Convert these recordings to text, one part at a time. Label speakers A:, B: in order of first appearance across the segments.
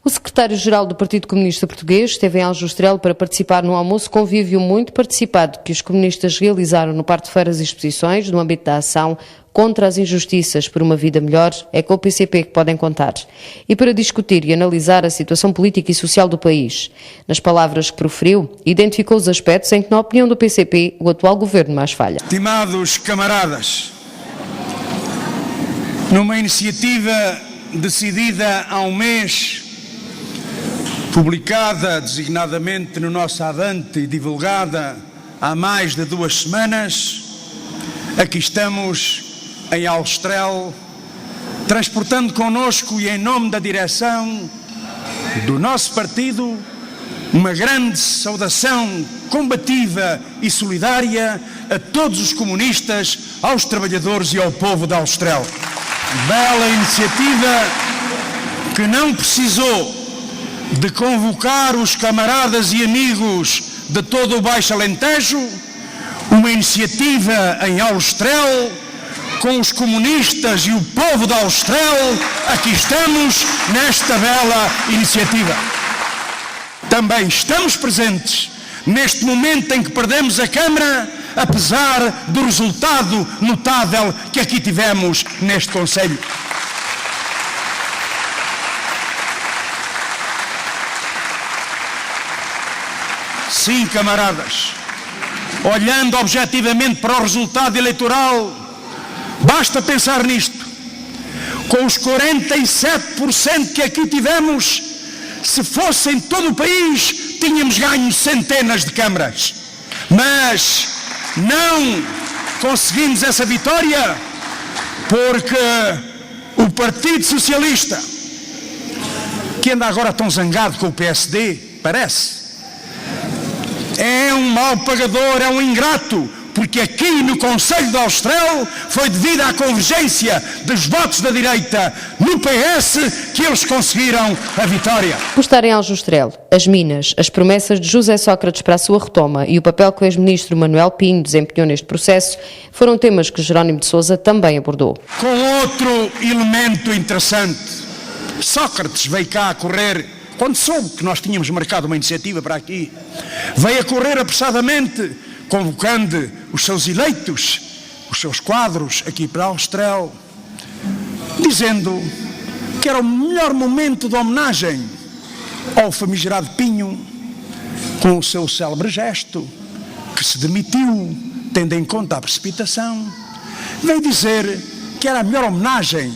A: O secretário-geral do Partido Comunista Português esteve em Aljustrel para participar no almoço convívio muito participado que os comunistas realizaram no Parque de Feiras e Exposições, no âmbito da ação contra as injustiças por uma vida melhor. É com o PCP que podem contar. E para discutir e analisar a situação política e social do país. Nas palavras que proferiu, identificou os aspectos em que, na opinião do PCP, o atual governo mais falha.
B: Estimados camaradas, numa iniciativa decidida há um mês, publicada designadamente no nosso Avante e divulgada há mais de 2 semanas, aqui estamos em Aljustrel, transportando connosco e em nome da direção do nosso partido uma grande saudação combativa e solidária a todos os comunistas, aos trabalhadores e ao povo de Aljustrel. Bela iniciativa que não precisou de convocar os camaradas e amigos de todo o Baixo Alentejo, uma iniciativa em Aljustrel, com os comunistas e o povo de Aljustrel, aqui estamos nesta bela iniciativa. Também estamos presentes neste momento em que perdemos a Câmara, apesar do resultado notável que aqui tivemos neste Conselho. Sim, camaradas, olhando objetivamente para o resultado eleitoral, basta pensar nisto. Com os 47% que aqui tivemos, se fosse em todo o país, tínhamos ganho centenas de câmaras. Mas não conseguimos essa vitória porque o Partido Socialista, que anda agora tão zangado com o PSD, parece, é um mau pagador, é um ingrato, porque aqui no Conselho de Aljustrel foi devido à convergência dos votos da direita no PS que eles conseguiram a vitória.
A: Por estar em Aljustrel, as minas, as promessas de José Sócrates para a sua retoma e o papel que o ex-ministro Manuel Pinho desempenhou neste processo foram temas que Jerónimo de Sousa também abordou.
B: Com outro elemento interessante, Sócrates veio cá a correr. Quando soube que nós tínhamos marcado uma iniciativa para aqui, veio a correr apressadamente, convocando os seus eleitos, os seus quadros aqui para Aljustrel, dizendo que era o melhor momento de homenagem ao famigerado Pinho, com o seu célebre gesto, que se demitiu, tendo em conta a precipitação. Veio dizer que era a melhor homenagem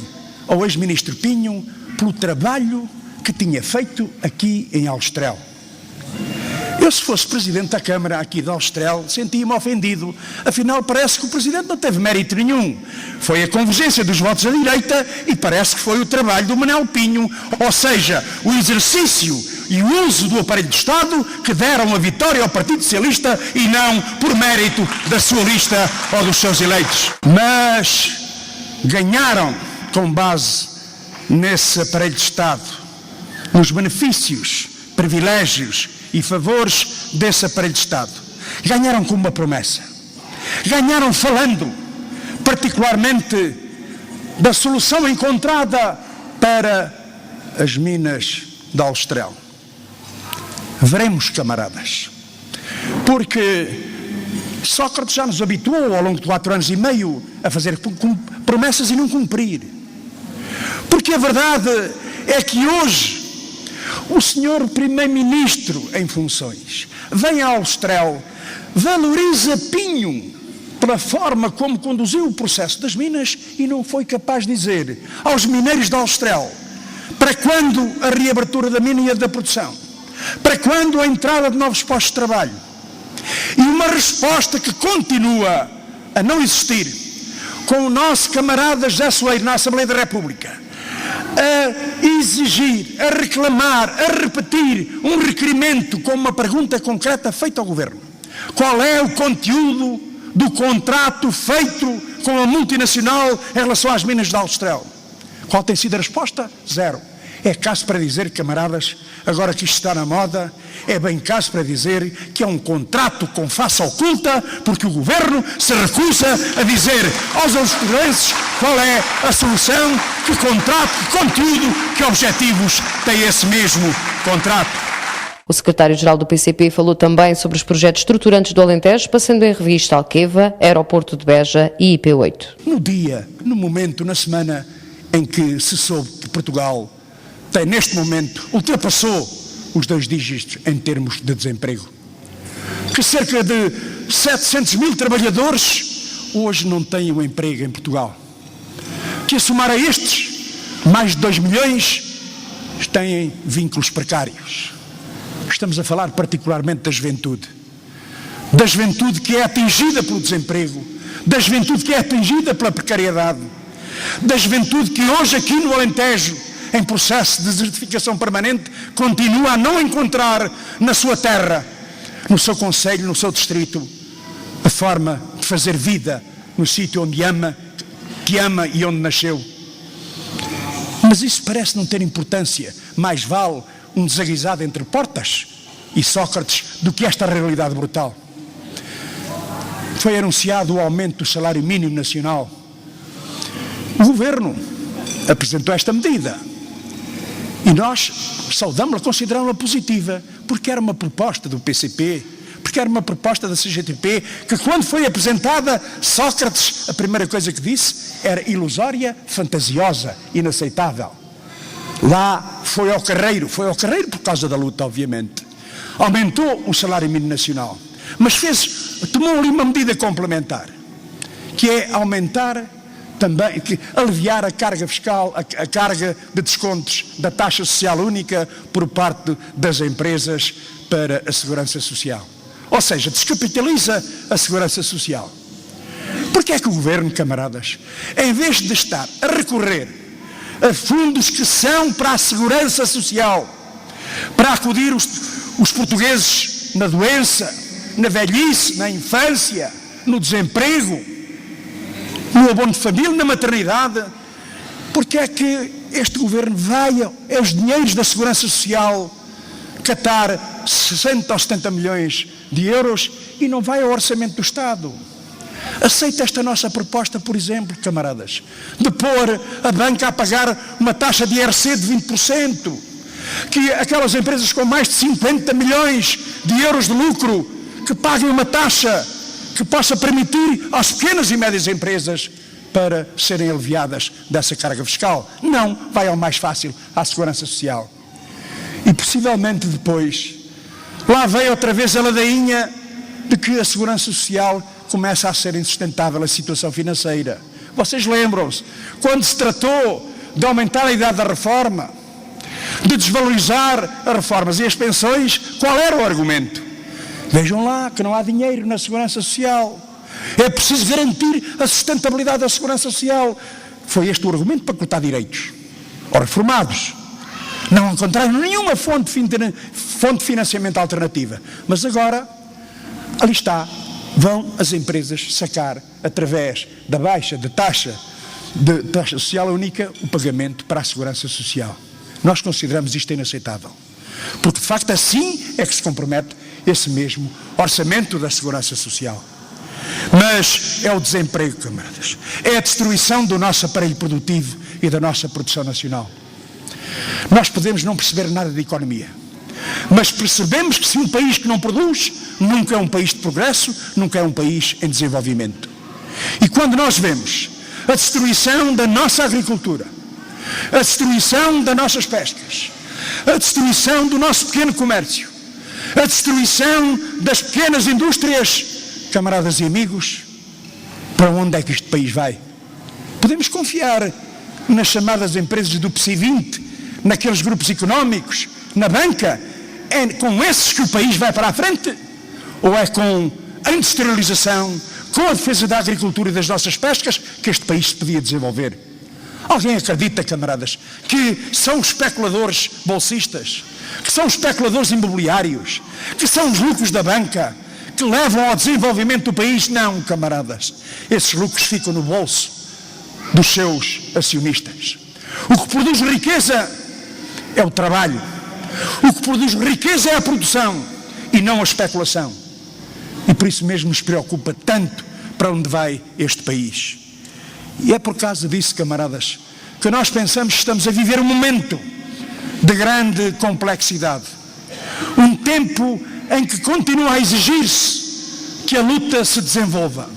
B: ao ex-ministro Pinho pelo trabalho que tinha feito aqui em Aljustrel. Eu, se fosse Presidente da Câmara aqui de Aljustrel, sentia-me ofendido. Afinal, parece que o Presidente não teve mérito nenhum. Foi a convergência dos votos da direita e parece que foi o trabalho do Manuel Pinho, ou seja, o exercício e o uso do aparelho de Estado que deram a vitória ao Partido Socialista e não por mérito da sua lista ou dos seus eleitos. Mas ganharam com base nesse aparelho de Estado, nos benefícios, privilégios e favores desse aparelho de Estado. Ganharam com uma promessa. Ganharam falando, particularmente, da solução encontrada para as minas de Aljustrel. Veremos, camaradas, porque Sócrates já nos habituou ao longo de 4 anos e meio a fazer promessas e não cumprir. Porque a verdade é que hoje o senhor primeiro-ministro em funções vem a Aljustrel, valoriza Pinho pela forma como conduziu o processo das minas e não foi capaz de dizer aos mineiros de Aljustrel para quando a reabertura da mina e da produção, para quando a entrada de novos postos de trabalho. E uma resposta que continua a não existir com o nosso camarada José Soeiro na Assembleia da República, a exigir, a reclamar, a repetir um requerimento com uma pergunta concreta feita ao Governo. Qual é o conteúdo do contrato feito com a multinacional em relação às minas de Aljustrel? Qual tem sido a resposta? 0. É caso para dizer, camaradas, agora que isto está na moda, é bem caso para dizer que é um contrato com face oculta, porque o Governo se recusa a dizer aos austrenses qual é a solução, que contrato, que conteúdo, que objetivos tem esse mesmo contrato.
A: O secretário-geral do PCP falou também sobre os projetos estruturantes do Alentejo, passando em revista Alqueva, Aeroporto de Beja e IP8.
B: No dia, no momento, na semana em que se soube que Portugal tem, neste momento, ultrapassou os 2 dígitos em termos de desemprego, que cerca de 700 mil trabalhadores hoje não têm um emprego em Portugal, que a somar a estes, mais de 2 milhões têm vínculos precários. Estamos a falar particularmente da juventude que é atingida pelo desemprego, da juventude que é atingida pela precariedade, da juventude que hoje aqui no Alentejo, em processo de desertificação permanente, continua a não encontrar na sua terra, no seu concelho, no seu distrito, a forma de fazer vida no sítio onde ama, que ama e onde nasceu. Mas isso parece não ter importância. Mais vale um desaguisado entre portas e Sócrates do que esta realidade brutal. Foi anunciado o aumento do salário mínimo nacional. O Governo apresentou esta medida e nós saudamos-la, consideramos-la positiva, porque era uma proposta do PCP, porque era uma proposta da CGTP, que quando foi apresentada, Sócrates, a primeira coisa que disse era ilusória, fantasiosa, inaceitável. Lá foi ao carreiro por causa da luta, obviamente. Aumentou o salário mínimo nacional, mas tomou ali uma medida complementar, que é aumentar também, aliviar a carga fiscal, a carga de descontos da taxa social única por parte das empresas para a segurança social. Ou seja, descapitaliza a segurança social. Porque é que o Governo, camaradas, em vez de estar a recorrer a fundos que são para a segurança social, para acudir os portugueses na doença, na velhice, na infância, no desemprego, no abono de família, na maternidade, porque é que este Governo vai aos dinheiros da segurança social catar 60 ou 70 milhões de euros e não vai ao orçamento do Estado? Aceita esta nossa proposta, por exemplo, camaradas, de pôr a banca a pagar uma taxa de IRC de 20%, que aquelas empresas com mais de 50 milhões de euros de lucro, que paguem uma taxa que possa permitir às pequenas e médias empresas para serem aliviadas dessa carga fiscal. Não, vai ao mais fácil, à segurança social. E possivelmente depois, lá vem outra vez a ladainha de que a segurança social começa a ser insustentável a situação financeira. Vocês lembram-se, quando se tratou de aumentar a idade da reforma, de desvalorizar as reformas e as pensões, qual era o argumento? Vejam lá que não há dinheiro na segurança social. É preciso garantir a sustentabilidade da segurança social. Foi este o argumento para cortar direitos aos reformados. Não encontraram nenhuma fonte de financiamento alternativa. Mas agora, ali está, vão as empresas sacar, através da baixa de taxa social única, o pagamento para a segurança social. Nós consideramos isto inaceitável. Porque, de facto, assim é que se compromete esse mesmo orçamento da segurança social. Mas é o desemprego, camaradas. É a destruição do nosso aparelho produtivo e da nossa produção nacional. Nós podemos não perceber nada de economia, mas percebemos que se um país que não produz, nunca é um país de progresso, nunca é um país em desenvolvimento. E quando nós vemos a destruição da nossa agricultura, a destruição das nossas pescas, a destruição do nosso pequeno comércio, a destruição das pequenas indústrias, camaradas e amigos, para onde é que este país vai? Podemos confiar nas chamadas empresas do PSI 20, naqueles grupos económicos, na banca? É com esses que o país vai para a frente? Ou é com a industrialização, com a defesa da agricultura e das nossas pescas, que este país se podia desenvolver? Alguém acredita, camaradas, que são os especuladores bolsistas, que são os especuladores imobiliários, que são os lucros da banca, que levam ao desenvolvimento do país? Não, camaradas. Esses lucros ficam no bolso dos seus acionistas. O que produz riqueza é o trabalho. O que produz riqueza é a produção e não a especulação. E por isso mesmo nos preocupa tanto para onde vai este país. E é por causa disso, camaradas, que nós pensamos que estamos a viver um momento de grande complexidade. Um tempo em que continua a exigir-se que a luta se desenvolva.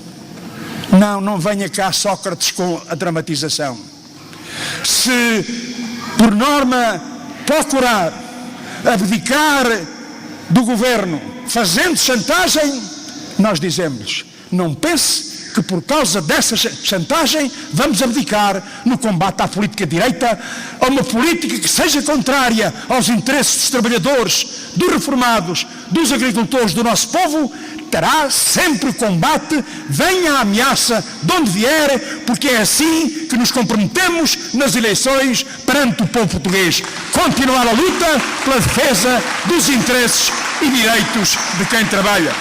B: Não venha cá Sócrates com a dramatização. Se, por norma, procurar abdicar do governo fazendo chantagem, nós dizemos, não pense que por causa dessa chantagem vamos abdicar no combate à política direita, a uma política que seja contrária aos interesses dos trabalhadores, dos reformados, dos agricultores, do nosso povo. Terá sempre o combate, venha a ameaça de onde vier, porque é assim que nos comprometemos nas eleições perante o povo português. Continuar a luta pela defesa dos interesses e direitos de quem trabalha.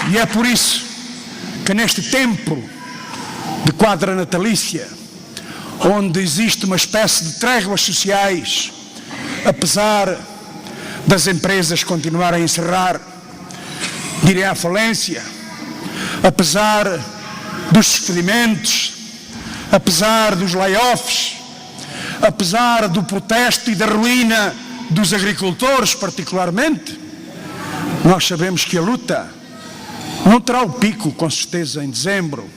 B: E é por isso que neste tempo de quadra natalícia, onde existe uma espécie de tréguas sociais, apesar das empresas continuarem a encerrar, irem à falência, apesar dos despedimentos, apesar dos layoffs, apesar do protesto e da ruína dos agricultores particularmente, nós sabemos que a luta não terá o pico, com certeza, em dezembro,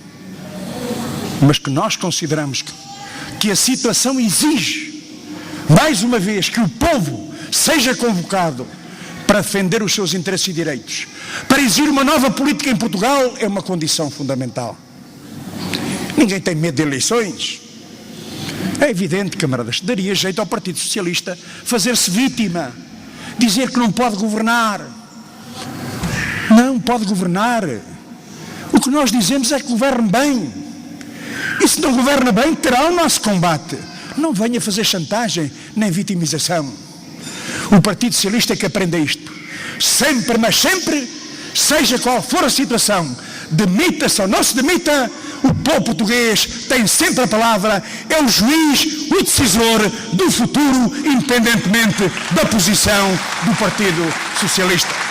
B: mas que nós consideramos que a situação exige, mais uma vez, que o povo seja convocado para defender os seus interesses e direitos. Para exigir uma nova política em Portugal é uma condição fundamental. Ninguém tem medo de eleições. É evidente, camaradas, daria jeito ao Partido Socialista fazer-se vítima, dizer que não pode governar. Não pode governar. O que nós dizemos é que governe bem. E se não governa bem, terá o nosso combate. Não venha fazer chantagem nem vitimização. O Partido Socialista é que aprende isto. Sempre, mas sempre, seja qual for a situação, demita-se ou não se demita, o povo português tem sempre a palavra, é o juiz, o decisor do futuro, independentemente da posição do Partido Socialista.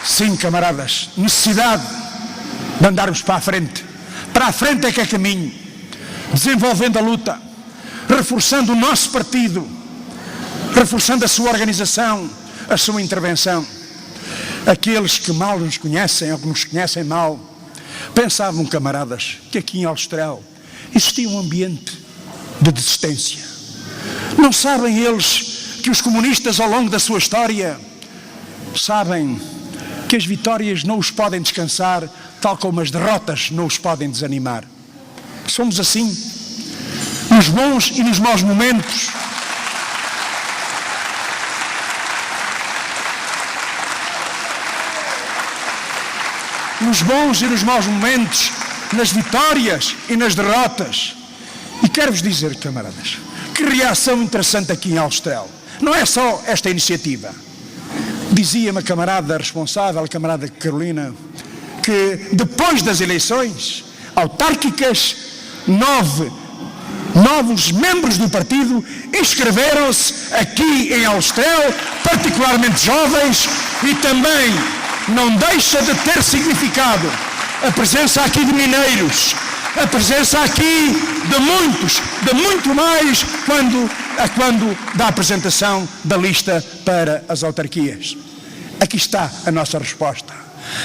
B: Sim, camaradas, necessidade de andarmos para a frente. Para a frente é que é caminho. Desenvolvendo a luta, reforçando o nosso partido, reforçando a sua organização, a sua intervenção. Aqueles que mal nos conhecem ou que nos conhecem mal, pensavam, camaradas, que aqui em Aljustrel existia um ambiente de desistência. Não sabem eles que os comunistas ao longo da sua história sabem que as vitórias não os podem descansar, tal como as derrotas não os podem desanimar. Somos assim, nos bons e nos maus momentos. Nos bons e nos maus momentos, nas vitórias e nas derrotas. E quero-vos dizer, camaradas, que reação interessante aqui em Aljustrel. Não é só esta iniciativa. Dizia-me a camarada responsável, a camarada Carolina, que depois das eleições autárquicas, novos membros do partido inscreveram-se aqui em Aljustrel, particularmente jovens, e também não deixa de ter significado a presença aqui de mineiros, a presença aqui de muito mais quando da apresentação da lista para as autarquias. Aqui está a nossa resposta.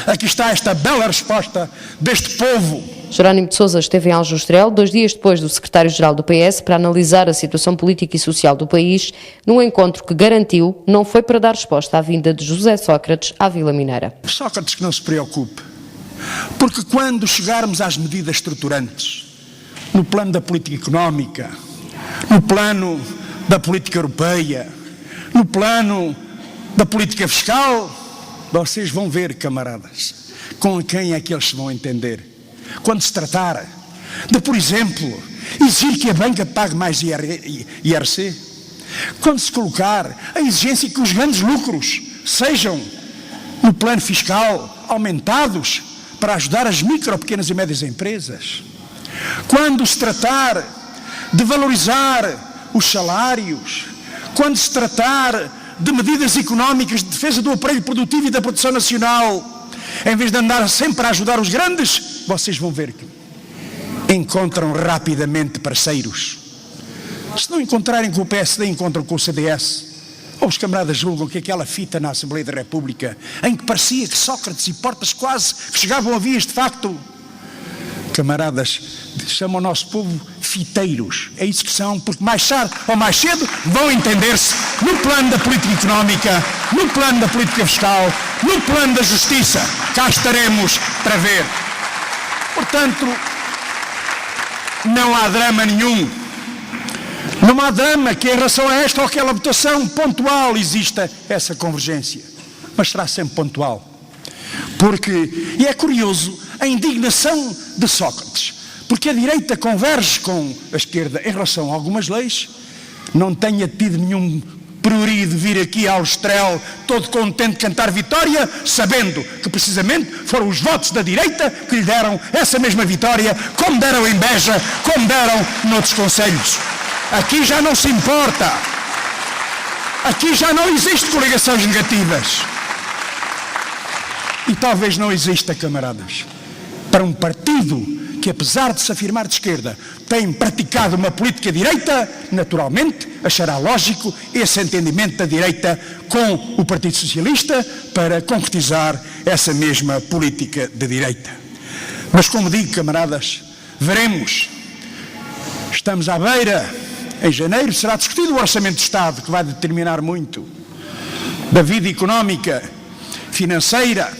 B: Aqui está esta bela resposta deste povo.
A: Jerónimo de Sousa esteve em Aljustrel 2 dias depois do secretário-geral do PS para analisar a situação política e social do país, num encontro que garantiu não foi para dar resposta à vinda de José Sócrates à Vila Mineira.
B: Sócrates que não se preocupe, porque quando chegarmos às medidas estruturantes, no plano da política económica, no plano da política europeia, no plano da política fiscal, vocês vão ver, camaradas, com quem é que eles se vão entender. Quando se tratar de, por exemplo, exigir que a banca pague mais IRC, quando se colocar a exigência que os grandes lucros sejam, no plano fiscal, aumentados para ajudar as micro, pequenas e médias empresas, quando se tratar de valorizar os salários, quando se tratar de medidas económicas de defesa do aparelho produtivo e da produção nacional, em vez de andar sempre a ajudar os grandes, vocês vão ver que encontram rapidamente parceiros. Se não encontrarem com o PSD, encontram com o CDS. Ou os camaradas julgam que aquela fita na Assembleia da República, em que parecia que Sócrates e Portas quase que chegavam a vias de facto, camaradas, chamam o nosso povo fiteiros. É isso que são, porque mais tarde ou mais cedo vão entender-se no plano da política económica, no plano da política fiscal, no plano da justiça. Cá estaremos para ver. Portanto, não há drama nenhum. Não há drama que em relação a esta ou aquela votação pontual exista essa convergência. Mas será sempre pontual. Porque, e é curioso, a indignação de Sócrates, porque a direita converge com a esquerda em relação a algumas leis, não tenha tido nenhum prurido vir aqui ao Estrel todo contente de cantar vitória, sabendo que precisamente foram os votos da direita que lhe deram essa mesma vitória, como deram em Beja, como deram noutros concelhos. Aqui já não se importa. Aqui já não existe coligações negativas. E talvez não exista, camaradas, para um partido que, apesar de se afirmar de esquerda, tem praticado uma política direita, naturalmente achará lógico esse entendimento da direita com o Partido Socialista para concretizar essa mesma política de direita. Mas, como digo, camaradas, veremos. Estamos à beira. Em janeiro será discutido o Orçamento de Estado, que vai determinar muito da vida económica, financeira,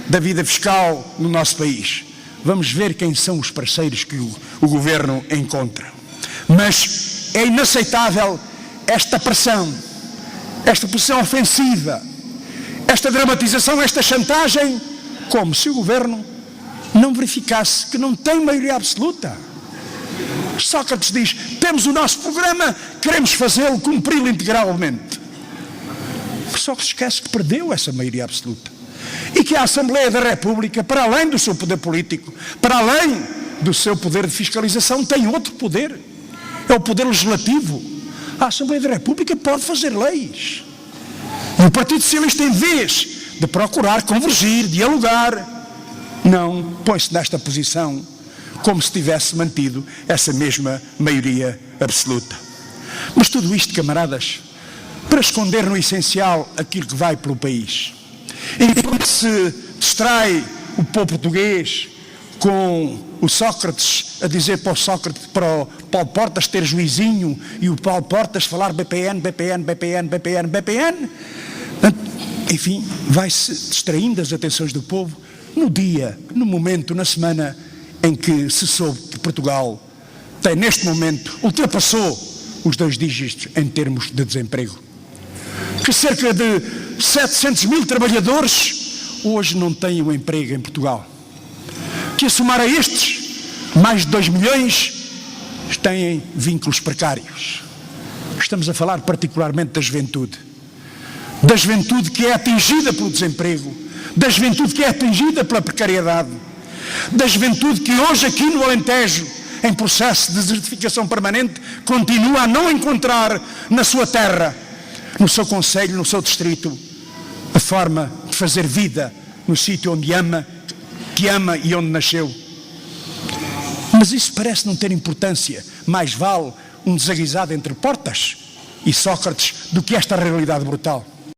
B: da vida fiscal no nosso país. Vamos ver quem são os parceiros que o Governo encontra. Mas é inaceitável esta pressão ofensiva, esta dramatização, esta chantagem, como se o Governo não verificasse que não tem maioria absoluta. Sócrates diz, temos o nosso programa, queremos fazê-lo, cumpri-lo integralmente. Só que se esquece que perdeu essa maioria absoluta. E que a Assembleia da República, para além do seu poder político, para além do seu poder de fiscalização, tem outro poder. É o poder legislativo. A Assembleia da República pode fazer leis. E o Partido Socialista, em vez de procurar convergir, dialogar, não põe-se nesta posição como se tivesse mantido essa mesma maioria absoluta. Mas tudo isto, camaradas, para esconder no essencial aquilo que vai pelo país. Enquanto se distrai o povo português com o Sócrates a dizer para o Paulo Portas ter juizinho e o Paulo Portas falar BPN, enfim, vai-se distraindo as atenções do povo no dia, no momento, na semana em que se soube que Portugal tem, neste momento, ultrapassou os 2 dígitos em termos de desemprego. Que cerca de 700 mil trabalhadores hoje não têm um emprego em Portugal. Que a somar a estes, mais de 2 milhões têm vínculos precários. Estamos a falar particularmente da juventude que é atingida pelo desemprego, da juventude que é atingida pela precariedade, da juventude que hoje aqui no Alentejo, em processo de desertificação permanente, continua a não encontrar na sua terra, no seu concelho, no seu distrito, a forma de fazer vida no sítio onde ama, que ama e onde nasceu. Mas isso parece não ter importância. Mais vale um desaguisado entre Portas e Sócrates do que esta realidade brutal.